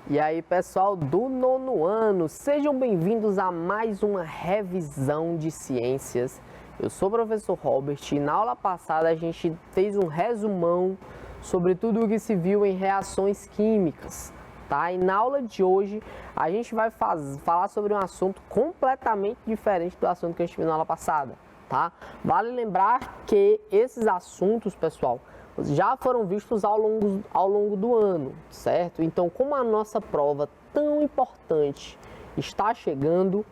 E aí, pessoal do nono ano, sejam bem-vindos a mais uma revisão de ciências. Eu sou o professor Robert e na aula passada a gente fez um resumão sobre tudo o que se viu em reações químicas, tá? E na aula de hoje a gente vai falar sobre um assunto completamente diferente do assunto que a gente viu na aula passada, tá? Vale lembrar que esses assuntos, pessoal, já foram vistos ao longo do ano, certo? Então, como a nossa prova tão importante está chegando,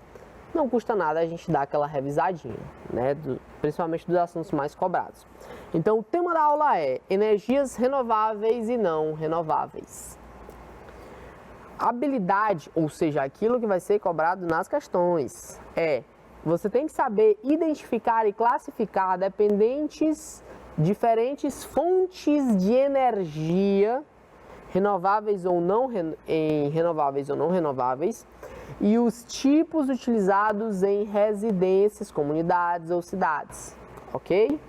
não custa nada a gente dar aquela revisadinha, né? Principalmente dos assuntos mais cobrados. Então, o tema da aula é energias renováveis e não renováveis. Habilidade, ou seja, aquilo que vai ser cobrado nas questões, você tem que saber identificar e classificar diferentes fontes de energia, renováveis ou não renováveis, e os tipos utilizados em residências, comunidades ou cidades, ok?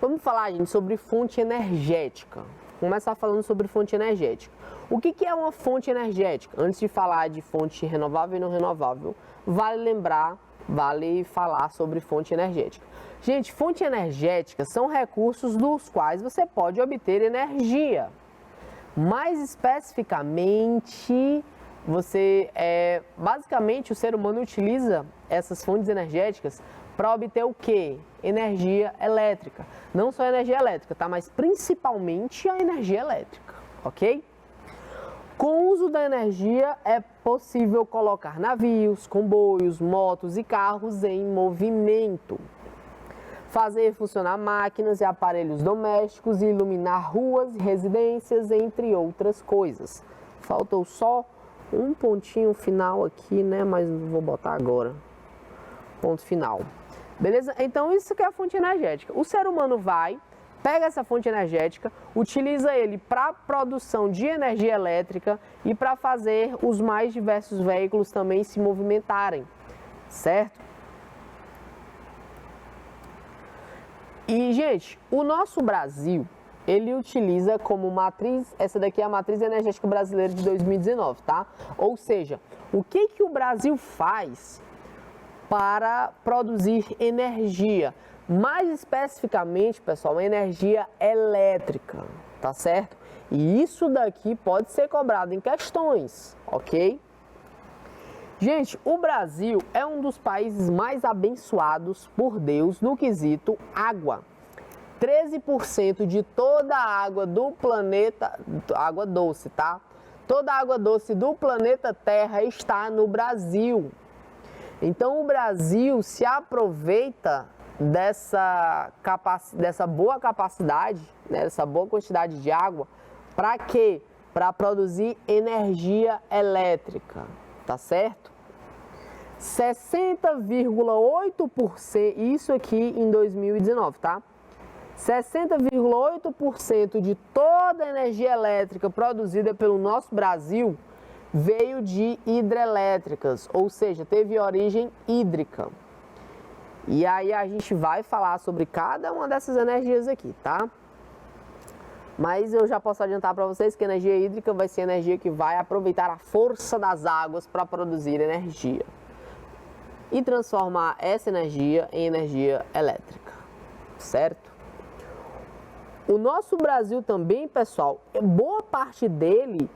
Vamos falar, gente, sobre fonte energética. Vou começar falando sobre fonte energética. O que é uma fonte energética? Antes de falar de fonte renovável e não renovável, vale falar sobre fonte energética. Gente, fonte energética são recursos dos quais você pode obter energia. Mais especificamente, basicamente o ser humano utiliza essas fontes energéticas para obter o quê? Energia elétrica. Não só energia elétrica, tá? Mas principalmente a energia elétrica, ok? Com o uso da energia é possível colocar navios, comboios, motos e carros em movimento, fazer funcionar máquinas e aparelhos domésticos e iluminar ruas e residências, entre outras coisas. Faltou só um pontinho final aqui, né? Mas não vou botar agora. Ponto final. Beleza? Então isso que é a fonte energética. O ser humano pega essa fonte energética, utiliza ele para produção de energia elétrica e para fazer os mais diversos veículos também se movimentarem, certo? E, gente, o nosso Brasil, ele utiliza como matriz, essa daqui é a matriz energética brasileira de 2019, tá? Ou seja, o que o Brasil faz para produzir energia? Mais especificamente, pessoal, energia elétrica, tá certo? E isso daqui pode ser cobrado em questões, ok? Gente, o Brasil é um dos países mais abençoados por Deus no quesito água. 13% de toda a água do planeta, água doce, tá? Toda a água doce do planeta Terra está no Brasil. Então, o Brasil se aproveita dessa boa capacidade, né, dessa boa quantidade de água, para quê? Para produzir energia elétrica, tá certo? 60,8%, isso aqui em 2019, tá? 60,8% de toda a energia elétrica produzida pelo nosso Brasil veio de hidrelétricas, ou seja, teve origem hídrica. E aí a gente vai falar sobre cada uma dessas energias aqui, tá? Mas eu já posso adiantar para vocês que a energia hídrica vai ser a energia que vai aproveitar a força das águas para produzir energia e transformar essa energia em energia elétrica, certo? O nosso Brasil também, pessoal, boa parte dele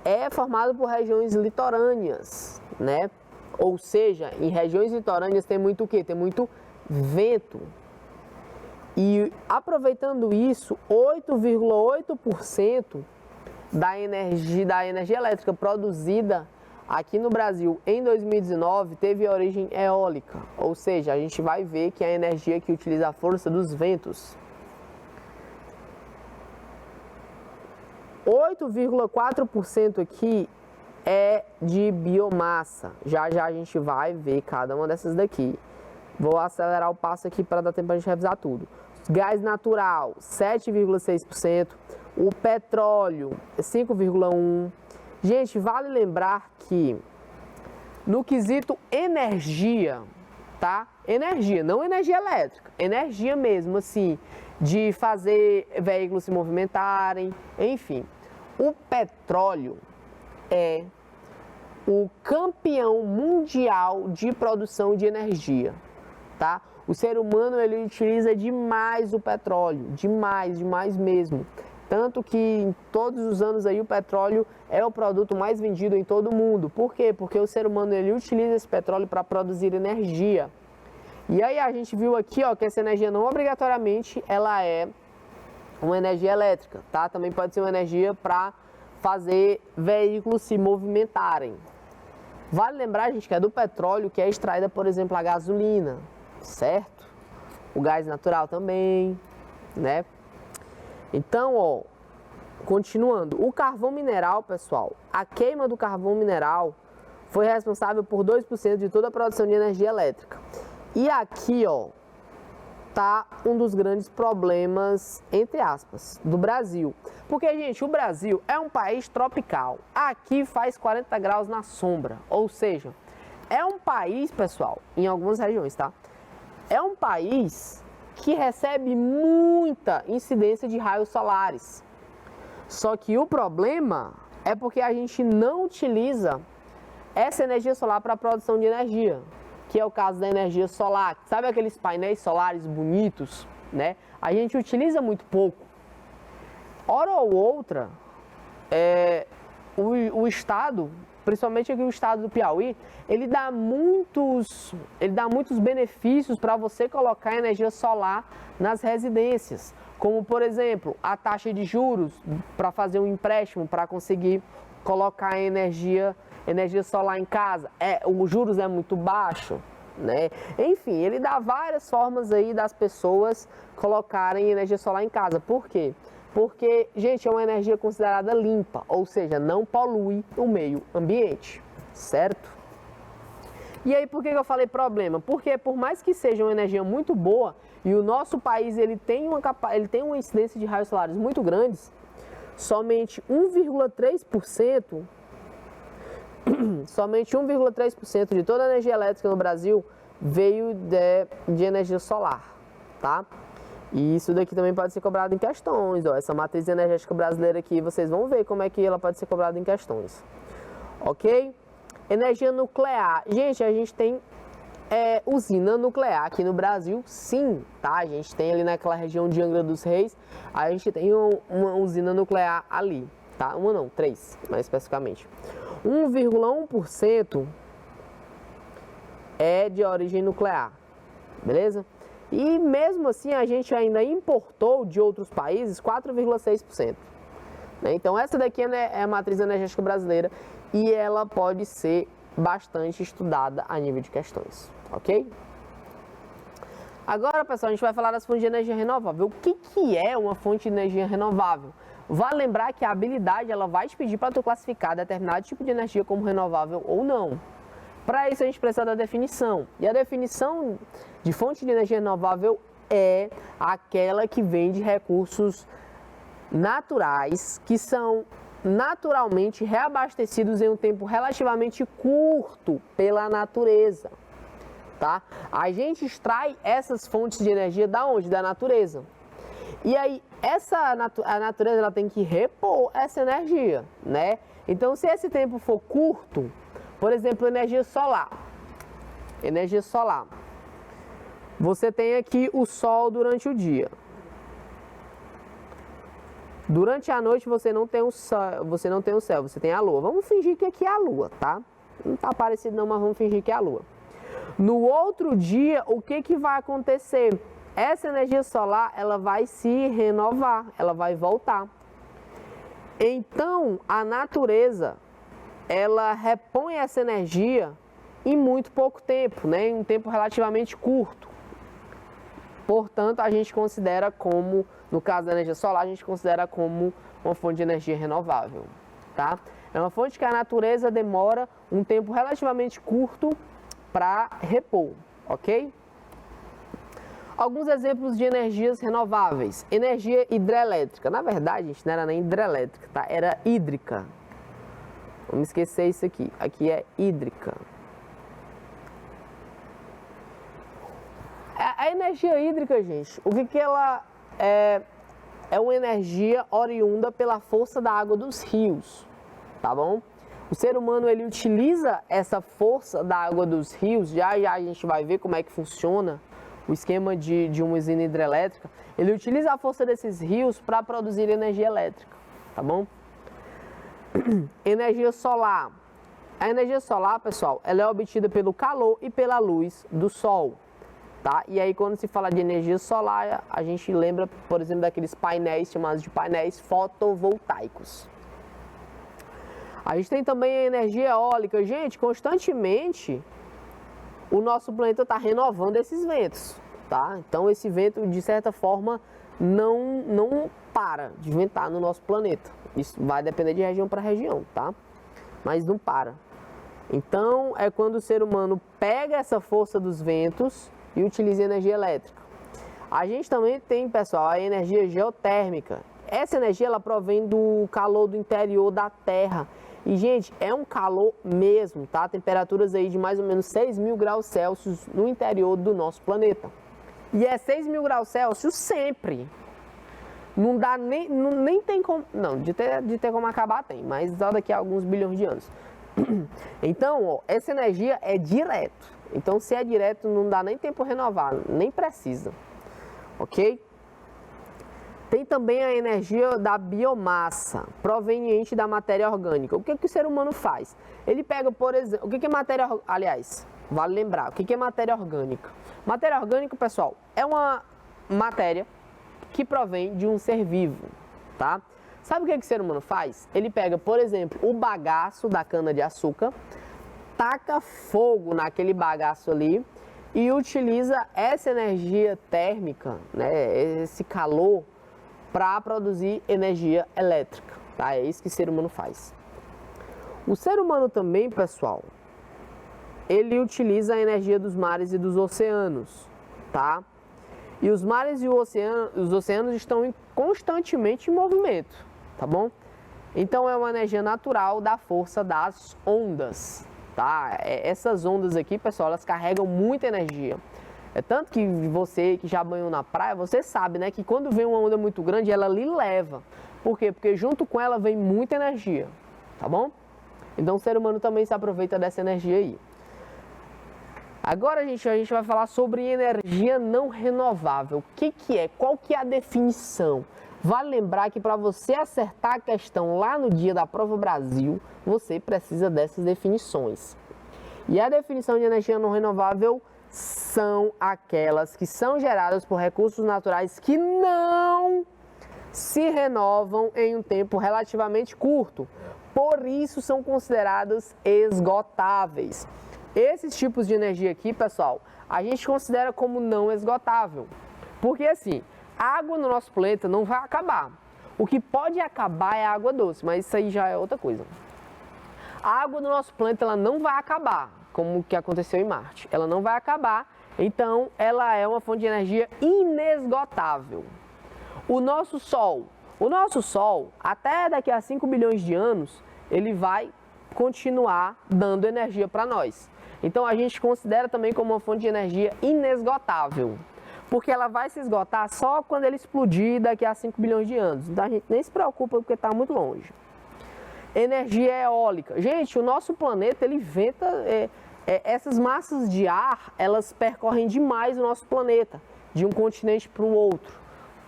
é formado por regiões litorâneas, né? Ou seja, em regiões litorâneas tem muito o quê? Tem muito vento. E aproveitando isso, 8,8% da energia elétrica produzida aqui no Brasil em 2019 teve origem eólica. Ou seja, a gente vai ver que é a energia que utiliza a força dos ventos. 8,4% aqui é de biomassa. Já a gente vai ver cada uma dessas daqui. Vou acelerar o passo aqui para dar tempo para a gente revisar tudo. Gás natural, 7,6%. O petróleo, 5,1%. Gente, vale lembrar que no quesito energia, tá? Energia, não energia elétrica. Energia mesmo, assim, de fazer veículos se movimentarem, enfim. o petróleo é o campeão mundial de produção de energia, tá? O ser humano, ele utiliza demais o petróleo, demais, demais mesmo. Tanto que em todos os anos aí o petróleo é o produto mais vendido em todo o mundo. Por quê? Porque o ser humano, ele utiliza esse petróleo para produzir energia. E aí a gente viu aqui, ó, que essa energia não obrigatoriamente ela é uma energia elétrica, tá? Também pode ser uma energia para fazer veículos se movimentarem. Vale lembrar, gente, que é do petróleo que é extraída, por exemplo, a gasolina, certo? O gás natural também, né? Então, ó, continuando, o carvão mineral, pessoal, a queima do carvão mineral foi responsável por 2% de toda a produção de energia elétrica. E aqui, ó, tá um dos grandes problemas, entre aspas, do Brasil. Porque, gente, o Brasil é um país tropical. Aqui faz 40 graus na sombra. Ou seja, é um país, pessoal, em algumas regiões, tá? É um país que recebe muita incidência de raios solares. Só que o problema é porque a gente não utiliza essa energia solar para a produção de energia, que é o caso da energia solar. Sabe aqueles painéis solares bonitos, né? A gente utiliza muito pouco. Hora ou outra, o Estado, principalmente aqui o Estado do Piauí, ele dá muitos benefícios para você colocar energia solar nas residências. Como, por exemplo, a taxa de juros para fazer um empréstimo, para conseguir colocar energia solar em casa. Os juros é muito baixo, né? Enfim, ele dá várias formas aí das pessoas colocarem energia solar em casa. Por quê? Porque, gente, é uma energia considerada limpa, ou seja, não polui o meio ambiente, certo? E aí, por que eu falei problema? Porque por mais que seja uma energia muito boa e o nosso país ele tem uma incidência de raios solares muito grandes, somente 1,3% de toda a energia elétrica no Brasil veio de energia solar, tá? E isso daqui também pode ser cobrado em questões, ó. Essa matriz energética brasileira aqui, vocês vão ver como é que ela pode ser cobrada em questões, ok? Energia nuclear. Gente, a gente tem usina nuclear aqui no Brasil, sim, tá? A gente tem ali naquela região de Angra dos Reis, a gente tem uma usina nuclear ali, tá? Uma não, 3, mais especificamente. 1,1% é de origem nuclear, beleza? E mesmo assim a gente ainda importou de outros países 4,6%. Né? Então essa daqui é a matriz energética brasileira e ela pode ser bastante estudada a nível de questões, ok? Agora, pessoal, a gente vai falar das fontes de energia renovável. O que é uma fonte de energia renovável? Vale lembrar que a habilidade ela vai te pedir para tu classificar determinado tipo de energia como renovável ou não. Para isso a gente precisa da definição. E a definição de fonte de energia renovável é aquela que vem de recursos naturais que são naturalmente reabastecidos em um tempo relativamente curto pela natureza, tá? A gente extrai essas fontes de energia da onde? Da natureza. E aí a natureza ela tem que repor essa energia, né? Então se esse tempo for curto, por exemplo, energia solar. Energia solar. Você tem aqui o sol durante o dia. Durante a noite você não tem o céu, você tem a lua. Vamos fingir que aqui é a lua, tá? Não tá parecido não, mas vamos fingir que é a lua. No outro dia, o que vai acontecer? Essa energia solar, ela vai se renovar, ela vai voltar. Então, a natureza ela repõe essa energia em muito pouco tempo, né? Em um tempo relativamente curto. Portanto, a gente considera como, no caso da energia solar, a gente considera como uma fonte de energia renovável, tá? É uma fonte que a natureza demora um tempo relativamente curto para repor, ok? Alguns exemplos de energias renováveis. Energia hidrelétrica. Na verdade, gente, não era nem hidrelétrica, tá? Era hídrica. Vamos esquecer isso aqui. Aqui é hídrica. A energia hídrica, gente, o que ela é uma energia oriunda pela força da água dos rios, tá bom? O ser humano, ele utiliza essa força da água dos rios, já a gente vai ver como é que funciona o esquema de uma usina hidrelétrica. Ele utiliza a força desses rios para produzir energia elétrica, tá bom? Energia solar. A energia solar, pessoal, ela é obtida pelo calor e pela luz do sol, tá? E aí, quando se fala de energia solar, a gente lembra, por exemplo, daqueles painéis chamados de painéis fotovoltaicos. A gente tem também a energia eólica. Gente, constantemente o nosso planeta está renovando esses ventos, tá? Então esse vento, de certa forma, não para de ventar no nosso planeta. Isso vai depender de região para região, tá? Mas não para. Então é quando o ser humano pega essa força dos ventos e utiliza energia elétrica. A gente também tem, pessoal, a energia geotérmica. Essa energia, ela provém do calor do interior da Terra. E, gente, é um calor mesmo, tá? Temperaturas aí de mais ou menos 6.000 graus Celsius no interior do nosso planeta. E é 6.000 graus Celsius sempre. Não dá nem tem como... Não, de ter como acabar tem, mas só daqui a alguns bilhões de anos. Então, ó, essa energia é direto. Então, se é direto, não dá nem tempo renovar, nem precisa. Ok? Tem também a energia da biomassa, proveniente da matéria orgânica. O que o ser humano faz? Ele pega, por exemplo, o que é matéria... Aliás, vale lembrar, o que é matéria orgânica? Matéria orgânica, pessoal, é uma matéria que provém de um ser vivo, tá? Sabe o que o ser humano faz? Ele pega, por exemplo, o bagaço da cana-de-açúcar, taca fogo naquele bagaço ali e utiliza essa energia térmica, né, esse calor, para produzir energia elétrica, tá? É isso que o ser humano faz. O ser humano também, pessoal, ele utiliza a energia dos mares e dos oceanos, tá? E os mares e os oceanos estão constantemente em movimento, tá bom? Então é uma energia natural da força das ondas, tá? Essas ondas aqui, pessoal, elas carregam muita energia. É tanto que você que já banhou na praia, você sabe, né, que quando vem uma onda muito grande, ela lhe leva. Por quê? Porque junto com ela vem muita energia, tá bom? Então o ser humano também se aproveita dessa energia aí. Agora, gente, a gente vai falar sobre energia não renovável. O que é? Qual que é a definição? Vale lembrar que para você acertar a questão lá no dia da Prova Brasil, você precisa dessas definições. E a definição de energia não renovável são aquelas que são geradas por recursos naturais que não se renovam em um tempo relativamente curto. Por isso são consideradas esgotáveis. Esses tipos de energia aqui, pessoal, a gente considera como não esgotável. Porque assim, a água no nosso planeta não vai acabar. O que pode acabar é a água doce, mas isso aí já é outra coisa. A água do nosso planeta, ela não vai acabar, como o que aconteceu em Marte. Ela não vai acabar, então ela é uma fonte de energia inesgotável. O nosso Sol, até daqui a 5 bilhões de anos, ele vai continuar dando energia para nós. Então a gente considera também como uma fonte de energia inesgotável, porque ela vai se esgotar só quando ele explodir daqui a 5 bilhões de anos. Então a gente nem se preocupa porque está muito longe. Energia eólica. Gente, o nosso planeta, ele venta... essas massas de ar, elas percorrem demais o nosso planeta, de um continente para o outro,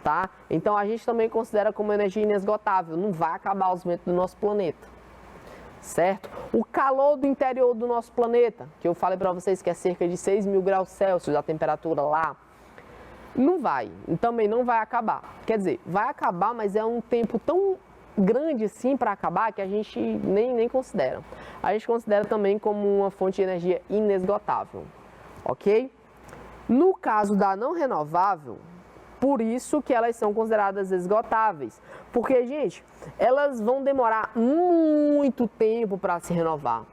tá? Então a gente também considera como energia inesgotável, não vai acabar os ventos do nosso planeta, certo? O calor do interior do nosso planeta, que eu falei para vocês que é cerca de 6.000 graus Celsius a temperatura lá, também não vai acabar. Quer dizer, vai acabar, mas é um tempo tão grande assim para acabar que a gente nem considera. A gente considera também como uma fonte de energia inesgotável, ok? No caso da não renovável, por isso que elas são consideradas esgotáveis, porque, gente, elas vão demorar muito tempo para se renovar,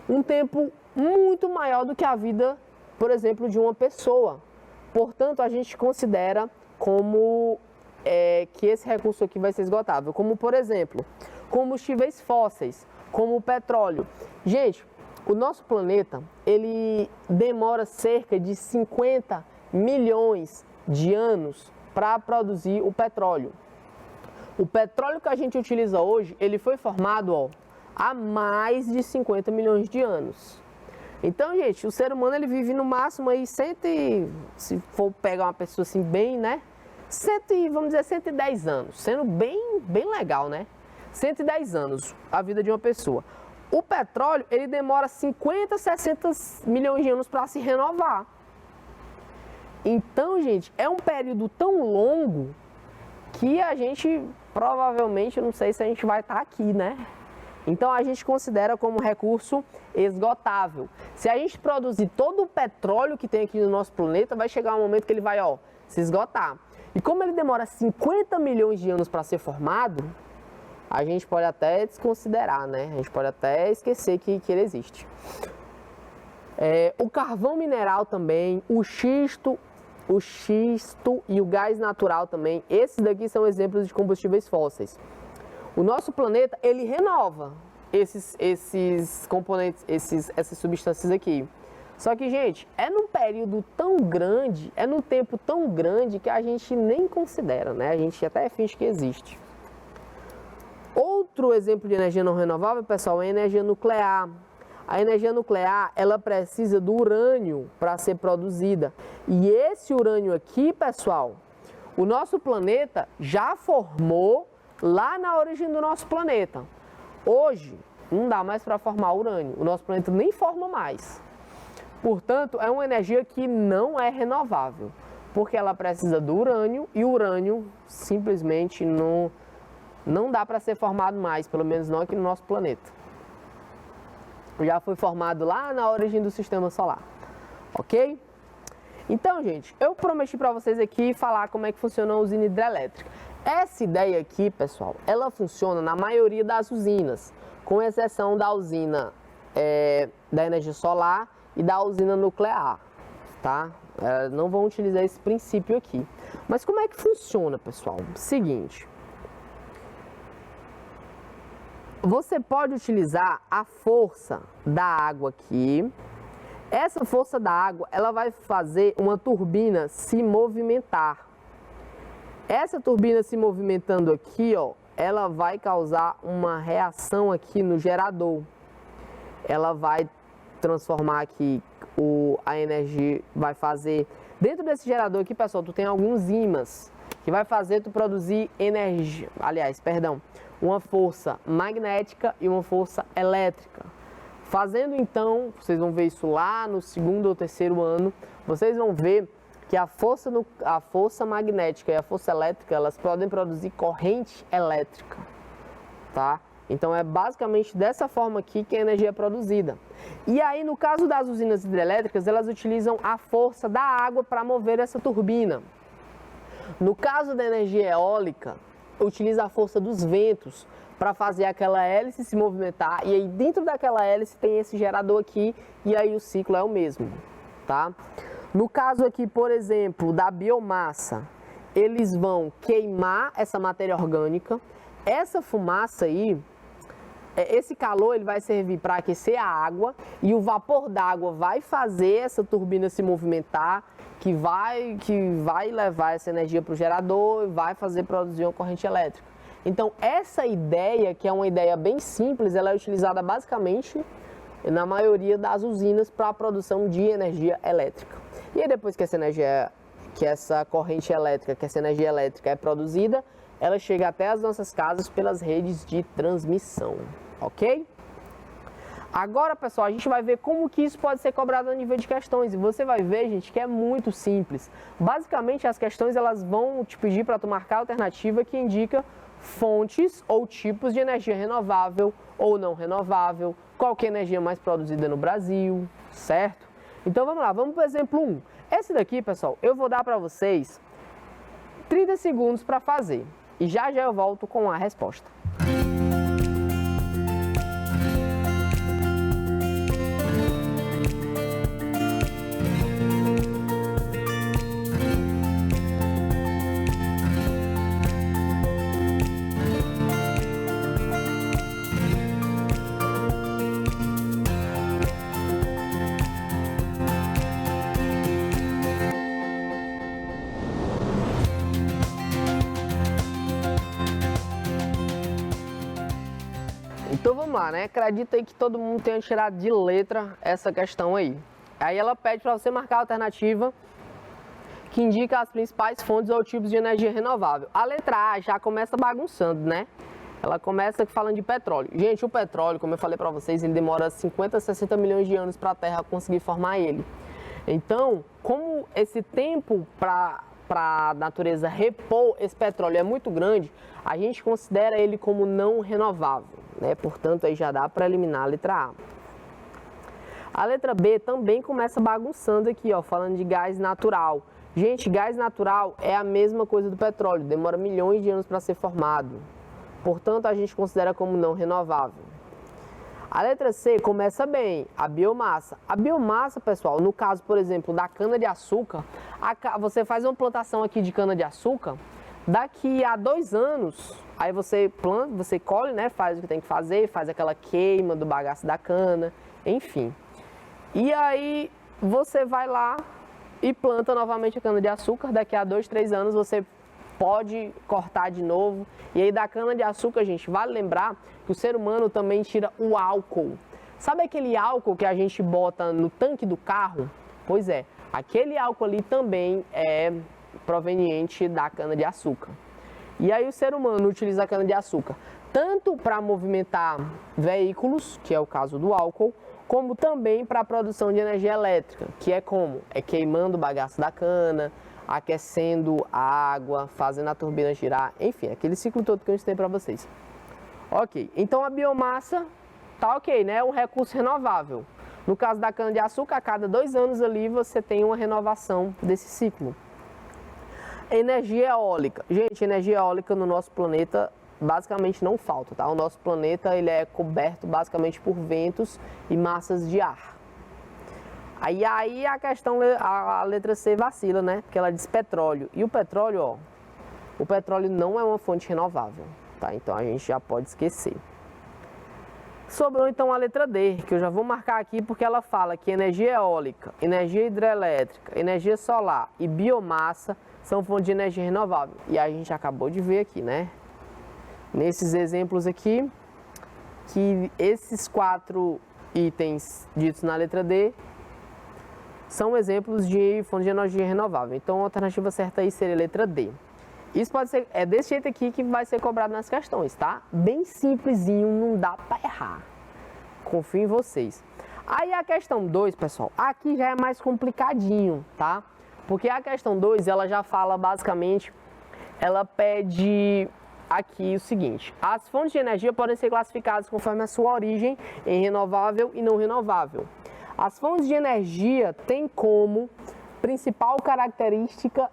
um tempo muito maior do que a vida, por exemplo, de uma pessoa. Portanto, a gente considera como que esse recurso aqui vai ser esgotável, como, por exemplo, combustíveis fósseis, como o petróleo. Gente, o nosso planeta, ele demora cerca de 50 milhões de anos para produzir o petróleo, O petróleo que a gente utiliza hoje, ele foi formado, ó, há mais de 50 milhões de anos. Então, gente, o ser humano ele vive no máximo aí se for pegar uma pessoa assim bem, né? Vamos dizer 110 anos, sendo bem legal, né? 110 anos a vida de uma pessoa. O petróleo, ele demora 50, 60 milhões de anos para se renovar. Então, gente, é um período tão longo que a gente provavelmente, não sei se a gente vai estar aqui, né? Então a gente considera como recurso esgotável. Se a gente produzir todo o petróleo que tem aqui no nosso planeta, vai chegar um momento que ele vai, ó, se esgotar. E como ele demora 50 milhões de anos para ser formado, a gente pode até desconsiderar, né? A gente pode até esquecer que ele existe. O carvão mineral também, o xisto e o gás natural também, esses daqui são exemplos de combustíveis fósseis. O nosso planeta, ele renova esses componentes, essas substâncias aqui. Só que, gente, é num período tão grande, é num tempo tão grande que a gente nem considera, né? A gente até finge que existe. Outro exemplo de energia não renovável, pessoal, é a energia nuclear. A energia nuclear, ela precisa do urânio para ser produzida. E esse urânio aqui, pessoal, o nosso planeta já formou lá na origem do nosso planeta. Hoje, não dá mais para formar urânio. O nosso planeta nem forma mais. Portanto, é uma energia que não é renovável, porque ela precisa do urânio e o urânio simplesmente não dá para ser formado mais, pelo menos não aqui no nosso planeta. Já foi formado lá na origem do sistema solar, ok? Então, gente, eu prometi para vocês aqui falar como é que funciona a usina hidrelétrica. Essa ideia aqui, pessoal, ela funciona na maioria das usinas, com exceção da usina da energia solar e da usina nuclear, tá? Não vão utilizar esse princípio aqui. Mas como é que funciona, pessoal? Seguinte, você pode utilizar a força da água aqui. Essa força da água, ela vai fazer uma turbina se movimentar. Essa turbina se movimentando aqui, ó, ela vai causar uma reação aqui no gerador. Ela vai transformar aqui a energia, vai fazer... Dentro desse gerador aqui, pessoal, tu tem alguns ímãs que vai fazer tu produzir energia, uma força magnética e uma força elétrica. Fazendo então, vocês vão ver isso lá no segundo ou terceiro ano, vocês vão ver que a força magnética e a força elétrica, elas podem produzir corrente elétrica, tá? Então é basicamente dessa forma aqui que a energia é produzida. E aí, no caso das usinas hidrelétricas, elas utilizam a força da água para mover essa turbina. No caso da energia eólica, utiliza a força dos ventos para fazer aquela hélice se movimentar, e aí dentro daquela hélice tem esse gerador aqui, e aí o ciclo é o mesmo, tá? No caso aqui, por exemplo, da biomassa, eles vão queimar essa matéria orgânica, essa fumaça aí, esse calor ele vai servir para aquecer a água, e o vapor d'água vai fazer essa turbina se movimentar, que vai levar essa energia para o gerador e vai fazer produzir uma corrente elétrica. Então, essa ideia, que é uma ideia bem simples, ela é utilizada basicamente na maioria das usinas para a produção de energia elétrica. E aí, depois que essa energia elétrica é produzida, ela chega até as nossas casas pelas redes de transmissão, ok? Agora, pessoal, a gente vai ver como que isso pode ser cobrado a nível de questões. E você vai ver, gente, que é muito simples. Basicamente, as questões elas vão te pedir para tu marcar a alternativa que indica fontes ou tipos de energia renovável ou não renovável, qual que é a energia mais produzida no Brasil, certo? Então, vamos lá, vamos para o exemplo 1. Esse daqui, pessoal, eu vou dar para vocês 30 segundos para fazer. E já eu volto com a resposta. Então vamos lá, né? Acredita aí que todo mundo tenha tirado de letra essa questão aí. Aí ela pede para você marcar a alternativa que indica as principais fontes ou tipos de energia renovável. A letra A já começa bagunçando, né? Ela começa falando de petróleo. Gente, o petróleo, como eu falei para vocês, ele demora 50, 60 milhões de anos para a Terra conseguir formar ele. Então, como esse tempo para a natureza repor esse petróleo é muito grande, a gente considera ele como não renovável, né? Portanto, aí já dá para eliminar a letra A. A letra B também começa bagunçando aqui, ó, falando de gás natural. Gente, gás natural é a mesma coisa do petróleo, demora milhões de anos para ser formado. Portanto, a gente considera como não renovável. A letra C começa bem, a biomassa. A biomassa, pessoal, no caso, por exemplo, da cana-de-açúcar, você faz uma plantação aqui de cana-de-açúcar, daqui a 2 anos, aí você planta, você colhe, né, faz o que tem que fazer, faz aquela queima do bagaço da cana, enfim. E aí você vai lá e planta novamente a cana-de-açúcar, daqui a 2, 3 anos você pode cortar de novo. E aí da cana-de-açúcar, gente, vale lembrar que o ser humano também tira o álcool. Sabe aquele álcool que a gente bota no tanque do carro? Pois é, aquele álcool ali também é proveniente da cana-de-açúcar. E aí o ser humano utiliza a cana-de-açúcar tanto para movimentar veículos, que é o caso do álcool, como também para a produção de energia elétrica, que é como? É queimando o bagaço da cana, aquecendo a água, fazendo a turbina girar, enfim, aquele ciclo todo que eu ensinei para vocês. Ok, então a biomassa tá ok, né? É um recurso renovável. No caso da cana-de-açúcar, a cada 2 anos ali você tem uma renovação desse ciclo. Energia eólica. Gente, energia eólica no nosso planeta basicamente não falta, tá? O nosso planeta ele é coberto basicamente por ventos e massas de ar. Aí a questão, a letra C vacila, né? Porque ela diz petróleo. E o petróleo, ó, o petróleo não é uma fonte renovável, tá? Então a gente já pode esquecer. Sobrou então a letra D, que eu já vou marcar aqui porque ela fala que energia eólica, energia hidrelétrica, energia solar e biomassa são fontes de energia renovável. E a gente acabou de ver aqui, né? Nesses exemplos aqui, que esses 4 itens ditos na letra D são exemplos de fonte de energia renovável. Então, a alternativa certa aí seria a letra D. Isso pode ser, é desse jeito aqui que vai ser cobrado nas questões, tá? Bem simplesinho, não dá para errar. Confio em vocês. Aí a questão 2, pessoal, aqui já é mais complicadinho, tá? Porque a questão 2, ela já fala basicamente, ela pede aqui o seguinte: as fontes de energia podem ser classificadas conforme a sua origem em renovável e não renovável. As fontes de energia têm como principal característica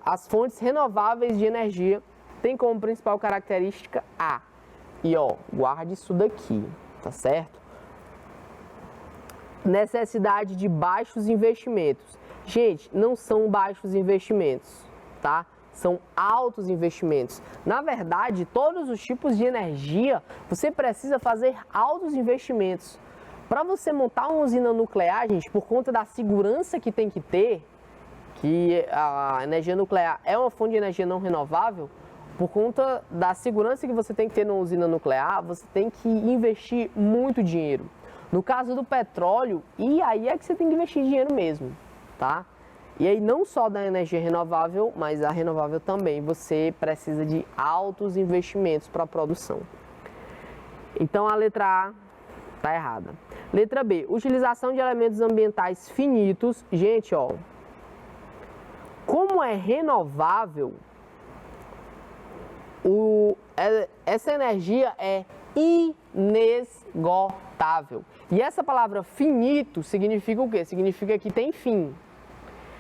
as fontes renováveis de energia têm como principal característica A. E ó, guarde isso daqui, tá certo? Necessidade de baixos investimentos. Gente, não são baixos investimentos, tá? São altos investimentos. Na verdade, todos os tipos de energia, você precisa fazer altos investimentos. Para você montar uma usina nuclear, gente, por conta da segurança que tem que ter, que a energia nuclear é uma fonte de energia não renovável, por conta da segurança que você tem que ter numa usina nuclear, você tem que investir muito dinheiro. No caso do petróleo, e aí é que você tem que investir dinheiro mesmo, tá? E aí não só da energia renovável, mas a renovável também, você precisa de altos investimentos para a produção. Então a letra A está errada. Letra B, utilização de elementos ambientais finitos. Gente, ó, como é renovável, essa energia é inesgotável. E essa palavra finito significa o quê? Significa que tem fim.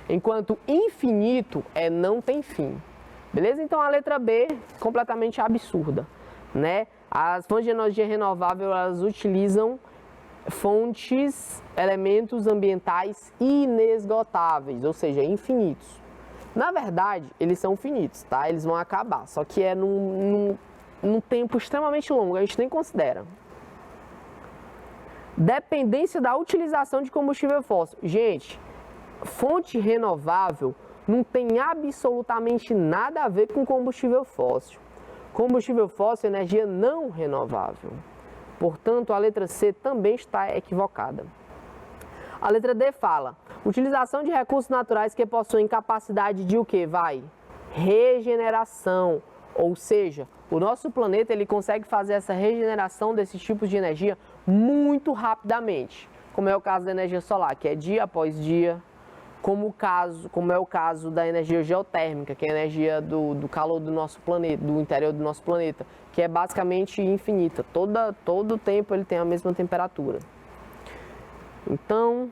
Enquanto infinito é não tem fim. Beleza? Então a letra B, completamente absurda, né? As fontes de energia renovável, elas utilizam elementos ambientais inesgotáveis, ou seja, infinitos. Na verdade, eles são finitos, tá? Eles vão acabar, só que é num tempo extremamente longo, a gente nem considera. Dependência da utilização de combustível fóssil. Gente, fonte renovável não tem absolutamente nada a ver com combustível fóssil. Combustível fóssil é energia não renovável. Portanto, a letra C também está equivocada. A letra D fala: utilização de recursos naturais que possuem capacidade de o quê? Regeneração. Ou seja, o nosso planeta ele consegue fazer essa regeneração desses tipos de energia muito rapidamente. Como é o caso da energia solar, que é dia após dia. Como é o caso da energia geotérmica, que é a energia do calor do nosso planeta, do interior do nosso planeta, que é basicamente infinita. Todo tempo ele tem a mesma temperatura. Então,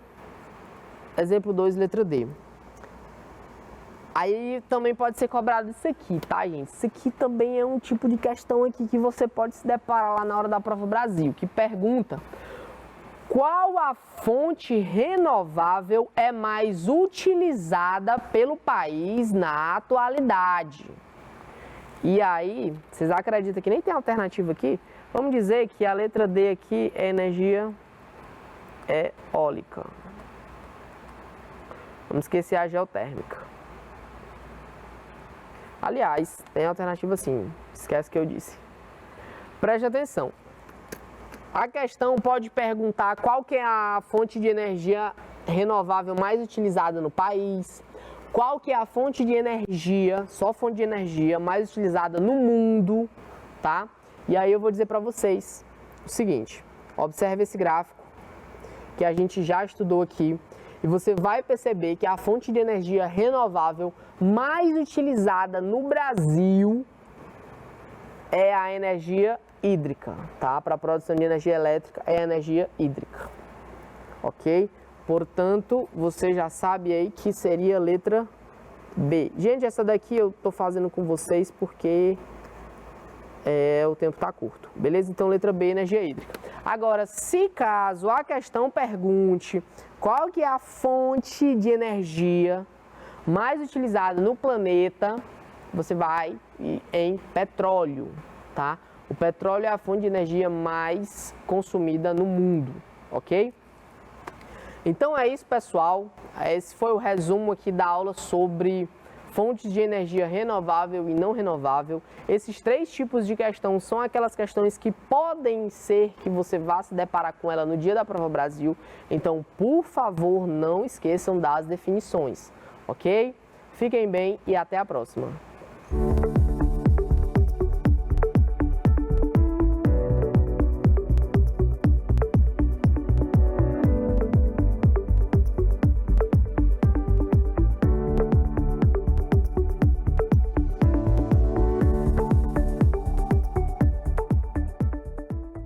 exemplo 2, letra D. Aí também pode ser cobrado isso aqui, tá, gente? Isso aqui também é um tipo de questão aqui que você pode se deparar lá na hora da Prova Brasil, que pergunta: qual a fonte renovável é mais utilizada pelo país na atualidade? E aí, vocês acreditam que nem tem alternativa aqui? Vamos dizer que a letra D aqui é energia eólica. Vamos esquecer a geotérmica. Aliás, tem alternativa sim, esquece o que eu disse. Preste atenção. A questão pode perguntar qual que é a fonte de energia renovável mais utilizada no país, qual que é a fonte de energia, só fonte de energia mais utilizada no mundo, tá? E aí eu vou dizer para vocês o seguinte: observe esse gráfico que a gente já estudou aqui e você vai perceber que a fonte de energia renovável mais utilizada no Brasil é a energia hídrica, tá? Para a produção de energia elétrica é a energia hídrica, ok? Portanto, você já sabe aí que seria a letra B. Gente, essa daqui eu tô fazendo com vocês porque o tempo tá curto, beleza? Então, letra B, energia hídrica. Agora, se caso a questão pergunte qual que é a fonte de energia mais utilizada no planeta, você vai em petróleo, tá? O petróleo é a fonte de energia mais consumida no mundo, ok? Então é isso, pessoal. Esse foi o resumo aqui da aula sobre fontes de energia renovável e não renovável. Esses 3 tipos de questão são aquelas questões que podem ser que você vá se deparar com ela no dia da Prova Brasil. Então, por favor, não esqueçam das definições, ok? Fiquem bem e até a próxima.